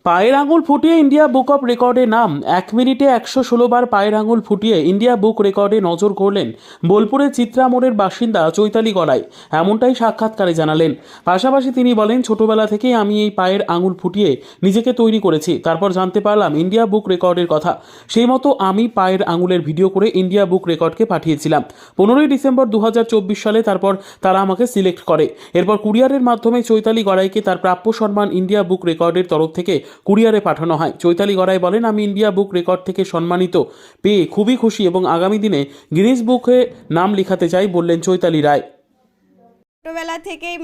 পায়ের আঙুল ফুটিয়ে ইন্ডিয়া বুক অব রেকর্ডে নাম। 1 মিনিটে 116 বার পায়ের আঙুল ফুটিয়ে ইন্ডিয়া বুক রেকর্ডে নজর করলেন বোলপুরের চিত্রা মোড়ের বাসিন্দা চৈতালি গড়াই। এমনটাই সাক্ষাৎকারে জানালেন। পাশাপাশি তিনি বলেন, ছোটবেলা থেকেই আমি এই পায়ের আঙুল ফুটিয়ে নিজেকে তৈরি করেছি। তারপর জানতে পারলাম ইন্ডিয়া বুক রেকর্ডের কথা। সেই মতো আমি পায়ের আঙুলের ভিডিও করে ইন্ডিয়া বুক রেকর্ডকে পাঠিয়েছিলাম 15ই ডিসেম্বর 2024 সালে। তারপর তারা আমাকে সিলেক্ট করে। এরপর কুরিয়ারের মাধ্যমে চৈতালি গড়াইকে তার প্রাপ্য সম্মান ইন্ডিয়া বুক রেকর্ডের তরফ থেকে কুরিয়ারে পাঠানো হয়। চৈতালি গড়াই বলেন, আমি ইন্ডিয়া বুক রেকর্ড থেকে সম্মানিত পেয়ে খুবই খুশি এবং আগামী দিনে গিনেস বুকে নাম লেখাতে চাই, বললেন চৈতালি রায়। ছোটোবেলা থেকেই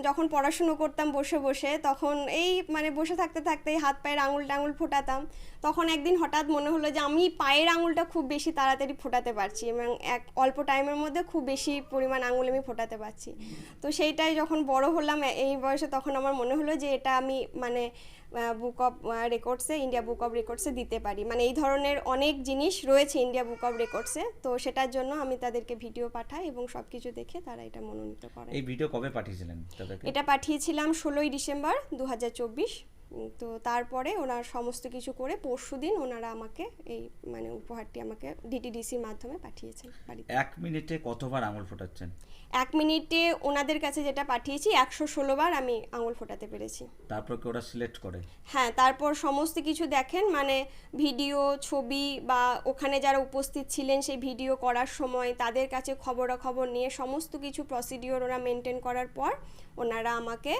যখন পড়াশুনো করতাম বসে বসে, তখন বসে থাকতে থাকতেই হাত পায়ের আঙুল ফোটাতাম। তখন একদিন হঠাৎ মনে হলো যে আমি পায়ের আঙুলটা খুব বেশি তাড়াতাড়ি ফোটাতে পারছি এবং অল্প টাইমের মধ্যে খুব বেশি পরিমাণ আঙুল আমি ফোটাতে পারছি। তো সেইটাই যখন বড় হলাম এই বয়সে, তখন আমার মনে হলো যে এটা আমি বুক অফ রেকর্ডসে, ইন্ডিয়া বুক অফ রেকর্ডসে দিতে পারি। এই ধরনের অনেক জিনিস রয়েছে ইন্ডিয়া বুক অফ রেকর্ডসে। তো সেটার জন্য আমি তাদেরকে ভিডিও পাঠাই এবং সব কিছু দেখে তারা এটা মনোনীত করে। এই ভিডিও কবে পাঠিয়েছিলেন তাদেরকে? এটা পাঠিয়েছিলাম 16ই ডিসেম্বর 2024। তো তারপরে ওনার সমস্ত কিছু করে পরশুদিন ওনারা আমাকে এই উপহারটি আমাকে ডিটিডিসির মাধ্যমে পাঠিয়েছেন বাড়িতে। 1 মিনিটে কতবার আঙুল ফোটাচ্ছেন? 1 মিনিটে ওনাদের কাছে যেটা পাঠিয়েছি 116 বার আমি আঙুল ফোটাতে পেরেছি। তারপর কি ওরা সিলেক্ট করে? হ্যাঁ, তারপর সমস্ত কিছু দেখেন, ভিডিও, ছবি বা ওখানে যারা উপস্থিত ছিলেন সেই ভিডিও করার সময় তাদের কাছে খবরাখবর নিয়ে সমস্ত কিছু প্রসিডিওর ওরা মেনটেন করার পর ওনারা আমাকে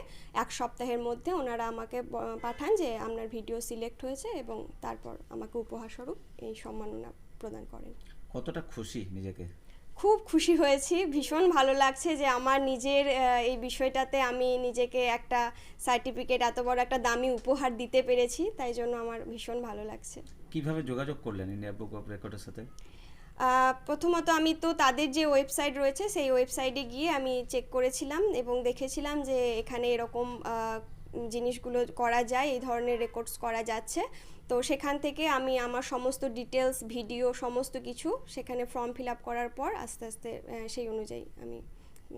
1 সপ্তাহের মধ্যে ওনারা আমাকে পাঠান যে আপনার ভিডিও সিলেক্ট হয়েছে এবং তারপর আমাকে উপহারস্বরূপ এই সম্মাননা প্রদান করেন। কতটা খুশি নিজেকে? খুব খুশি হয়েছি, ভীষণ ভালো লাগছে যে আমার নিজের এই বিষয়টাতে আমি নিজেকে একটা সার্টিফিকেট, এত বড় একটা দামি উপহার দিতে পেরেছি, তাই জন্য আমার ভীষণ ভালো লাগছে। কিভাবে যোগাযোগ করলেন ইন্ডিয়া বুক অফ রেকর্ডের সাথে? প্রথমত আমি তো তাদের যে ওয়েবসাইট রয়েছে সেই ওয়েবসাইটে গিয়ে আমি চেক করেছিলাম এবং দেখেছিলাম যে এখানে এরকম জিনিসগুলো করা যায়, এই ধরনের রেকর্ডস করা যাচ্ছে। তো সেখান থেকে আমি আমার সমস্ত ডিটেলস, ভিডিও, সমস্ত কিছু সেখানে ফর্ম ফিল আপ করার পর আস্তে আস্তে সেই অনুযায়ী আমি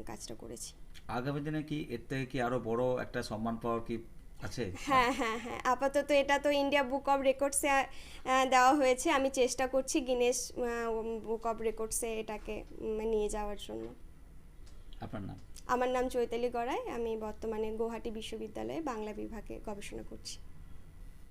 কাজটা করেছি। আগামী দিনে কি এর থেকে কি আরো বড় একটা সম্মান পাওয়ার কি আছে? হ্যাঁ, আপাতত এটা তো ইন্ডিয়া বুক অফ রেকর্ডসে দেওয়া হয়েছে। আমি চেষ্টা করছি গিনেস বুক অফ রেকর্ডসে এটাকে নিয়ে যাওয়ার জন্য। আপনার নাম? আমার নাম চৈতালি গড়াই। আমি বর্তমানে গৌহাটি বিশ্ববিদ্যালয়ে বাংলা বিভাগে গবেষণা করছি।